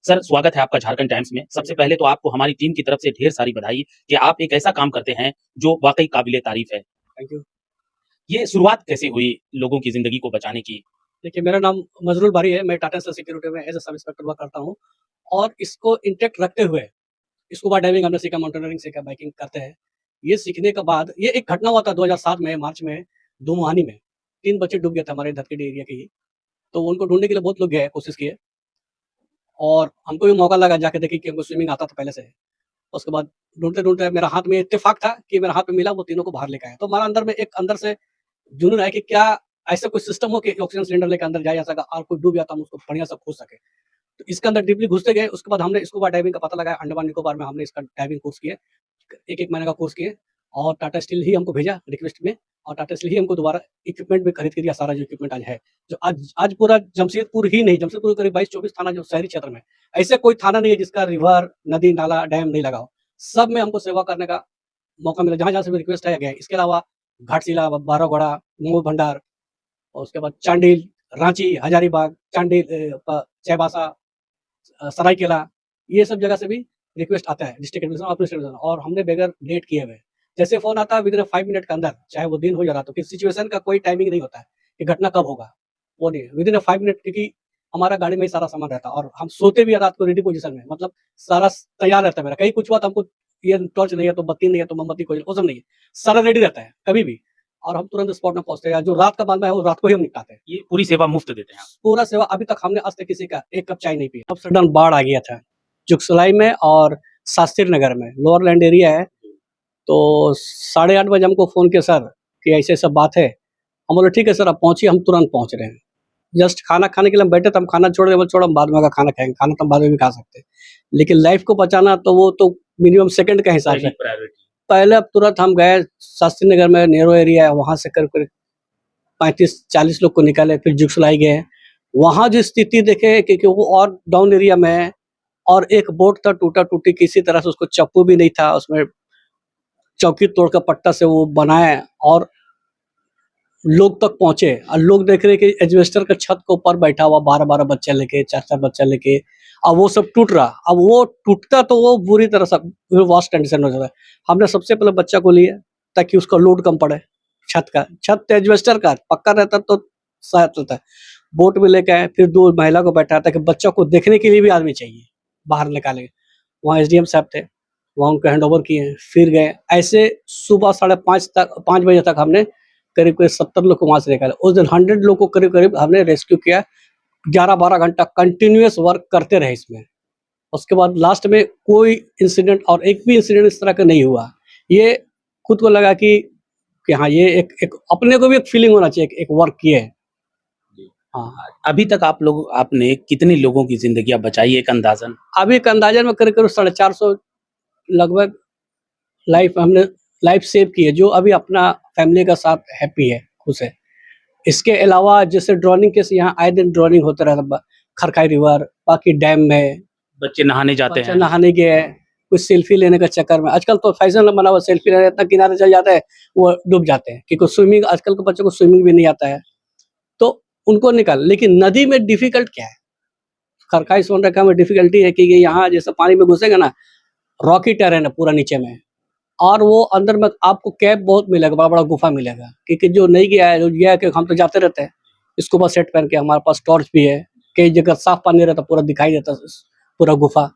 Sir, स्वागत है आपका झारखंड टाइम्स में। सबसे पहले तो आपको हमारी टीम की तरफ से ढेर सारी बधाई कि आप एक ऐसा काम करते हैं, जो वाक़ई काबिल-ए-तारीफ़ है। Thank you. ये शुरुआत कैसे हुई लोगों की ज़िंदगी को बचाने की? देखिए, मेरा नाम मजरूल बारी है, मैं टाटा स्टील सिक्योरिटी में as a sub inspector work करता हूँ और इसको इंटैक्ट रखते हुए, स्कूबा डाइविंग हमने सीखा, माउंटेनियरिंग सीखा, बाइकिंग करते हैं। ये सीखने के बाद ये एक घटना हुआ था 2007 में मार्च में, दुमुहानी में। 3 बच्चे डूब गए थे हमारे धनसिरी एरिया के ही, तो उनको ढूँढने के लिए बहुत लोग गए, कोशिश किए और हमको भी मौका लगा जाके देखें कि हमको स्विमिंग आता था पहले से। उसके बाद ढूँढते-ढूँढते मेरा हाथ में इत्तेफ़ाक था कि मेरा हाथ में मिला, वो तीनों को बाहर लेके आया। तो हमारा अंदर में एक अंदर से जुनून है कि क्या ऐसा कोई सिस्टम हो कि ऑक्सीजन सिलेंडर लेके अंदर जाया जा सका और कोई डूब जाता हम उसको बढ़िया से खोज सके। तो इसके अंदर डीपली घुसते गए, उसके बाद हमने स्कूबा डाइविंग का पता लगाया, अंडमान निकोबार में हमने इसका डाइविंग कोर्स किए। 1-1 महीने का कोर्स किए और टाटा स्टील ही हमको भेजा रिक्वेस्ट में और टाटा स्टील ही हमको दोबारा इक्विपमेंट भी खरीद के दिया, सारा जो इक्विपमेंट आज है। जो आज आज पूरा जमशेदपुर ही नहीं, जमशेदपुर करीब 22-24 थाना जो शहरी क्षेत्र में, ऐसे कोई थाना नहीं है जिसका रिवर, नदी, नाला, डैम नहीं लगा हो। सब में हमको सेवा करने का मौका मिला, जहाँ-जहाँ से भी रिक्वेस्ट आया गया है। इसके अलावा घाटशिला, बारहगोड़ा, मोमो भंडार और उसके बाद चांडिल, रांची, हजारीबाग, चांडिल चाईबासा, सरायकेला, ये सब जगह से भी रिक्वेस्ट आता है डिस्ट्रिक्ट एडमिनिस्ट्रेशन और पुलिस एडमिनिस्ट्रेशन और हमने बगैर लेट किए हुए, जैसे फ़ोन आता है विदिन 5 मिनट के अंदर, चाहे वो दिन हो या रात हो, किसी सिचुएशन का कोई टाइमिंग नहीं होता है कि घटना कब होगा, वो नहीं है। विदिन 5 मिनट क्योंकि हमारा गाड़ी में ही सारा सामान रहता है और हम सोते भी हैं रात को रेडी पोज़ीशन में, मतलब सारा तैयार रहता है मेरा। कहीं कुछ हुआ तो हमको ये टॉर्च नहीं है, तो बत्ती नहीं है, तो मोमबत्ती कोई वो सब नहीं है। सारा रेडी रहता है, कभी भी और हम तुरंत स्पॉट में पहुँचते हैं। जो रात का मामला है, वो रात को ही हम निपटाते हैं। ये पूरी सेवा मुफ़्त देते हैं आप। पूरा सेवा अभी तक हमने आज तक किसी का 1 कप चाय नहीं पिया। तब सडन बाढ़ आ गया था, जुगसलाई में और शास्त्री नगर में, लोअर लैंड एरिया है। तो 8:30 बजे हमको फ़ोन किया सर कि ऐसे-ऐसे बात है। हम बोले ठीक है सर आप पहुँचिए, हम तुरंत पहुँच रहे हैं। जस्ट खाना खाने के लिए हम बैठे थे, हम खाना छोड़ रहे, बोले छोड़ो हम बाद में आकर खाना खाएँगे, खाना तो हम बाद में भी खा सकते हैं। लेकिन लाइफ़ को बचाना तो वो तो मिनिमम सेकंड के हिसाब से। पहली प्रायोरिटी। पहले अब तुरंत हम गए शास्त्री नगर में नेहरू एरिया है, वहाँ से करीब-करीब 35-40 लोग को निकाले, फिर जुगसलाई गए। वहाँ जो स्थिति देखे क्योंकि वो और डाउन एरिया में है और एक बोट था टूटा-टूटी, किसी तरह से उसको चप्पू भी नहीं था, उसमें चौकी तोड़ के पट्टा से वो बनाए और लोग तक पहुँचे और लोग देख रहे हैं कि एस्बेस्टर के छत के ऊपर बैठा हुआ 12-12 बच्चे लेके, 4-4 बच्चा लेके और वो सब टूट रहा। अब वो टूटता तो वो बुरी तरह से वर्स्ट कंडीशन हो जाता है। हमने सबसे पहले बच्चा को लिया ताकि उसका लोड कम पड़े छत का। छत तो एस्बेस्टर का पक्का रहता तो शायद चलता है। बोट में लेके आए, फिर 2 महिला को बैठाया ताकि बच्चों को देखने के लिए भी आदमी चाहिए, बाहर निकाले। वहाँ एसडीएम साहब थे, वहाँ उनको हैंडओवर किए, फिर गए। ऐसे सुबह 5:30 तक 5 बजे तक हमने करीब-करीब 70 लोग को वहाँ से निकाला। उस दिन 100 लोग को करीब-करीब हमने रेस्क्यू किया। 11-12 घंटा कंटीन्यूअस वर्क करते रहे इसमें। उसके बाद लास्ट में कोई इंसिडेंट और एक भी इंसिडेंट इस तरह का नहीं हुआ। ये खुद को लगा कि हाँ, ये एक एक अपने को भी एक फीलिंग होना चाहिए, एक वर्क किए हैं। जी। हाँ, अभी तक आपने कितने लोगों की ज़िंदगियाँ बचाई एक अंदाज़न? अभी एक अंदाज़न में करीब-करीब 450 लगभग हमने लाइफ सेव की है, जो अभी अपना फैमिली के साथ हैप्पी है, खुश है। इसके अलावा जैसे ड्रोनिंग केस यहाँ आए दिन ड्रोनिंग होता रहता है, खरखाई रिवर, बाकी डैम में बच्चे नहाने जाते बच्चा हैं। नहाने गए, कुछ सेल्फी लेने के चक्कर में आजकल तो फैशन बना हुआ सेल्फी लेने इतना किनारे चले जाते हैं, वो डूब जाते हैं क्योंकि स्विमिंग आजकल के बच्चों को स्विमिंग भी नहीं आता है, तो उनको निकाल। लेकिन नदी में डिफिकल्ट क्या है? खरखाई सोनरेखा में डिफिकल्टी है कि ये यहाँ जैसे पानी में घुसेगा ना, रॉकी टेरेन है पूरा नीचे में और वो अंदर में आपको कैप बहुत मिलेगा, बड़ा-बड़ा गुफा मिलेगा क्योंकि जो नहीं गया है, जो गया है कि हम तो जाते रहते हैं, स्कूबा सेट पहन के, हमारे पास टॉर्च भी है, कई जगह साफ पानी रहता, पूरा दिखाई देता पूरा गुफा।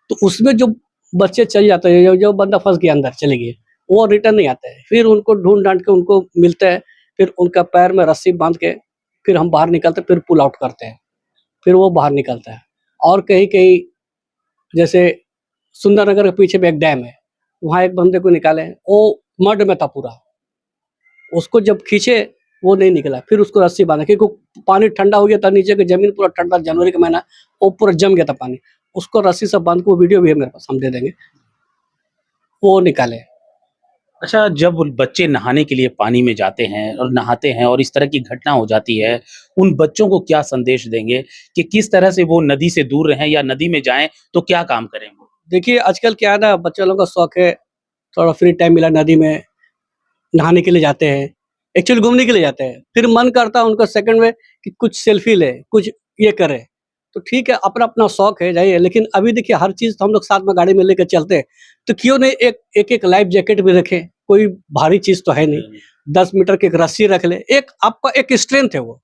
तो उसमें जो बच्चे चले जाते हैं, जो बंदा फँस गया अंदर चले गए, वो रिटर्न नहीं आते हैं। फिर उनको ढूँढ-ढाँढ के उनको मिलते हैं, फिर उनका पैर में रस्सी बाँध के फिर हम बाहर निकलते हैं, फिर पुल आउट करते हैं, फिर वो बाहर निकलता है। और कहीं-कहीं जैसे सुंदरनगर के पीछे भी एक डैम है, वहाँ एक बंदे को निकाले, वो मड में था पूरा। उसको जब खींचे, वो नहीं निकला, फिर उसको रस्सी बाँधा क्योंकि पानी ठंडा हो गया था, नीचे की ज़मीन पूरा ठंडा, जनवरी का महीना, वो पूरा जम गया था पानी। उसको रस्सी से बाँध के वो वीडियो भी है मेरे पास, हम दे देंगे। वो निकाले। अच्छा, जब बच्चे नहाने के लिए पानी में जाते हैं और नहाते हैं और इस तरह की घटना हो जाती है, उन बच्चों को क्या संदेश देंगे कि किस तरह से वो नदी से दूर रहें या नदी में जाएँ तो क्या काम करें वो? देखिए, आजकल क्या है ना, बच्चे लोगों का शौक है, थोड़ा फ्री टाइम मिला नदी में नहाने के लिए जाते हैं, एक्चुअली घूमने के लिए जाते हैं। फिर मन करता है उनका सेकंड में कि कुछ सेल्फी लें, कुछ ये करें। तो ठीक है, अपना-अपना शौक है, जाइए, लेकिन अभी देखिए हर चीज़ तो हम लोग साथ में गाड़ी में लेके चलते हैं, तो क्यों नहीं एक लाइफ जैकेट भी रखें, कोई भारी चीज़ तो है नहीं, 10 मीटर की एक रस्सी रख लें, एक आपका एक स्ट्रेंथ है वो।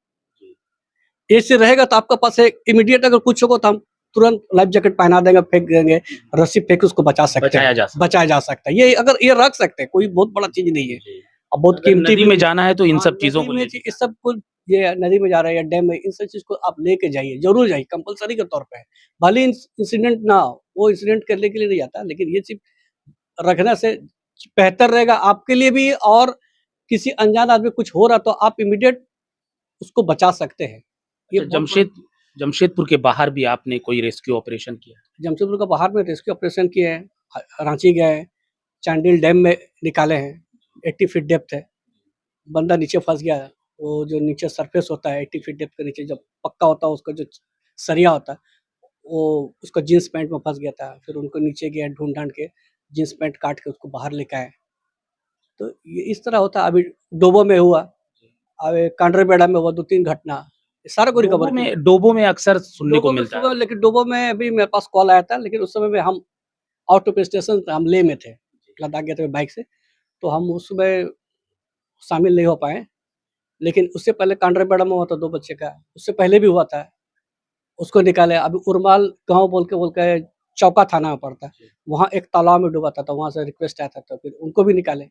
ऐसे रहेगा तो आपके पास एक इमीडिएट अगर कुछ होगा तो हम तुरंत लाइफ जैकेट पहना देंगे, फेंक देंगे, रस्सी फेंक के उसको बचा सकते बचाया हैं, जा सकता बचाया जा सकता है। ये अगर ये रख सकते हैं, कोई बहुत बड़ा चीज़ नहीं है जी। और बहुत अगर कीमती नदी भी में नहीं। जाना है तो इन हाँ, सब चीज़ों नदी को में लेके ये सब कुछ, ये नदी में जा रहे हैं या डैम में, इन सब चीज़ को आप लेके जाइए, ज़रूर जाइए, कंपल्सरी के तौर पे है। भले ही इंसिडेंट ना हो, वो इंसिडेंट करने के लिए नहीं आता, लेकिन ये चीज़ रखने से बेहतर रहेगा आपके लिए भी, और किसी अनजान आदमी कुछ हो रहा तो आप इमीडिएट उसको बचा सकते हैं। ये अच्छा, बहुत बड़ा। जमशेदपुर के बाहर भी आपने कोई रेस्क्यू ऑपरेशन किया? जमशेदपुर का बाहर में रेस्क्यू ऑपरेशन किए हैं, रांची गए हैं, चांडिल डैम में निकाले हैं, 80 फीट डेप्थ है, बंदा नीचे फँस गया है, वो जो नीचे सरफेस होता है 80 फीट डेप्थ के नीचे, जब पक्का होता है उसका जो सरिया होता है, वो उसका जीन्स पैंट में फँस गया था, फिर उनको नीचे गया ढूँढ-ढाँढ के, जीन्स पैंट काट के उसको बाहर लेके आए। तो ये इस तरह होता है। अभी डोबो में हुआ, अभी कांडरबेड़ा में हुआ 2-3 घटना, ये सारा को रिकवर किए। डोबो में अक्सर सुनने को डोबो में मिलता है। सुबह, लेकिन डोबो में अभी मेरे पास कॉल आया था, लेकिन उस समय में हम आउट ऑफ स्टेशन हम लेह में थे, लद्दाख गए थे बाइक से, तो हम उस समय शामिल नहीं हो पाए। लेकिन उससे पहले कांडरबेड़ा में हुआ था 2 बच्चे का, उससे पहले भी हुआ था, उसको निकाले। अभी उरमाल गाँव बोल के चौका थाना में पड़ता है, वहाँ एक तालाब में डूबा था, तो वहाँ से रिक्वेस्ट आया था, तो फिर उनको भी निकाले,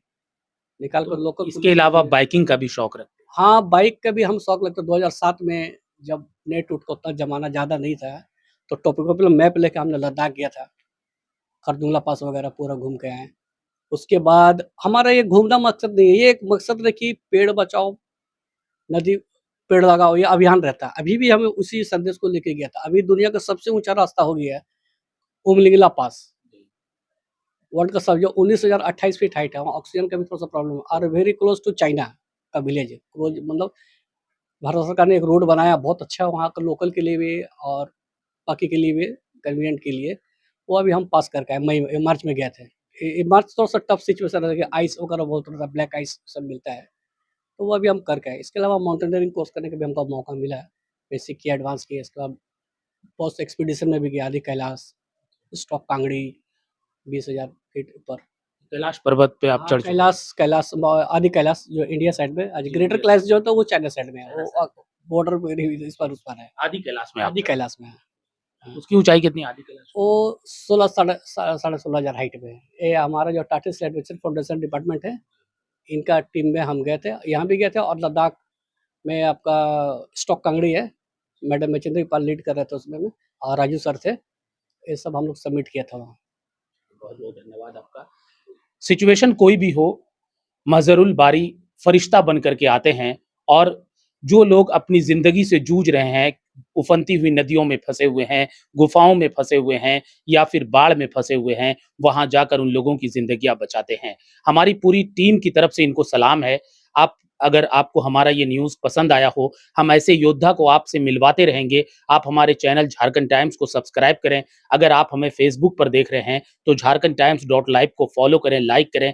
निकाल कर तो लोकल इसके पुलिस को अलावा दिए। बाइकिंग का भी शौक रखते हैं? हाँ, बाइक का भी हम शौक लगता है। 2007 में जब नेट-उट का उतना ज़माना ज़्यादा नहीं था, तो टोपोग्राफिकल मैप लेके हमने लद्दाख गया था, खरदुंगला पास वगैरह पूरा घूम के आए हैं। उसके बाद हमारा ये घूमना मकसद नहीं है, ये एक मकसद है कि पेड़ बचाओ, नदी पेड़ लगाओ, ये अभियान रहता है। अभी भी हमें उसी संदेश को लेके गया था। अभी दुनिया का सबसे ऊँचा रास्ता हो गया है, उमलिंगला पास। वर्ल्ड का सब जो 19,028 फीट हाइट है, वहाँ ऑक्सीजन का भी थोड़ा-सा प्रॉब्लम है, और वेरी क्लोज टू चाइना का विलेज है। क्लोज मतलब भारत सरकार ने एक रोड बनाया, बहुत अच्छा है वहाँ का, लोकल के लिए भी और बाकी के लिए भी, कन्वीनिएंट के लिए। वो अभी हम पास करके आए, मार्च में गए थे। मार्च थोड़ा-सा टफ सिचुएशन है, देखिए आइस वगैरह बहुत होता है, ब्लैक आइस सब मिलता है, तो वो अभी हम करके आए। इसके अलावा माउंटेनियरिंग कोर्स करने का भी हमको मौका मिला है। बेसिक किया, एडवांस किया, इसके बाद पोस्ट एक्सपीडिशन में भी गया, आदि कैलाश, स्टॉप कांगड़ी, 20,000 फीट ऊपर। कैलाश पर्वत पे आप हाँ, चढ़ चुके हैं? कैलाश कैलाश आदि कैलाश जो इंडिया साइड में, आज जी, ग्रेटर इंडिया कैलाश जो है तो वो चाइना साइड में है, चाइना वो साइड। बॉर्डर पे इस पार उस पार है। आदि कैलाश में आप आदि चढ़े। कैलाश में है। हाँ। उसकी ऊँचाई कितनी है आदि कैलाश की? वो 16 साढ़े 16,000 हाइट पे है। ये हमारा जो Tata steel adventure foundation department है, इनका टीम में हम गए थे, यहाँ भी गए थे, और लद्दाख में आपका स्टॉक कांगड़ी है, मैडम मचिंद्र पाल लीड कर रहे थे उसमें में, और राजू सर थे, ये सब हम लोग सबमिट किया था वहाँ। बहुत-बहुत धन्यवाद आपका। सिचुएशन कोई भी हो, मज़हरुल बारी फरिश्ता बन कर के आते हैं और जो लोग अपनी ज़िंदगी से जूझ रहे हैं, उफनती हुई नदियों में फँसे हुए हैं, गुफ़ाओं में फँसे हुए हैं या फिर बाढ़ में फँसे हुए हैं, वहाँ जाकर उन लोगों की ज़िंदगियाँ बचाते हैं। हमारी पूरी टीम की तरफ से इनको सलाम है। आप अगर आपको हमारा ये न्यूज़ पसंद आया हो, हम ऐसे योद्धा को आपसे मिलवाते रहेंगे। आप हमारे चैनल झारखंड टाइम्स को सब्सक्राइब करें। अगर आप हमें फ़ेसबुक पर देख रहे हैं, तो झारखंड टाइम्स डॉट लाइव को फ़ॉलो करें, लाइक करें।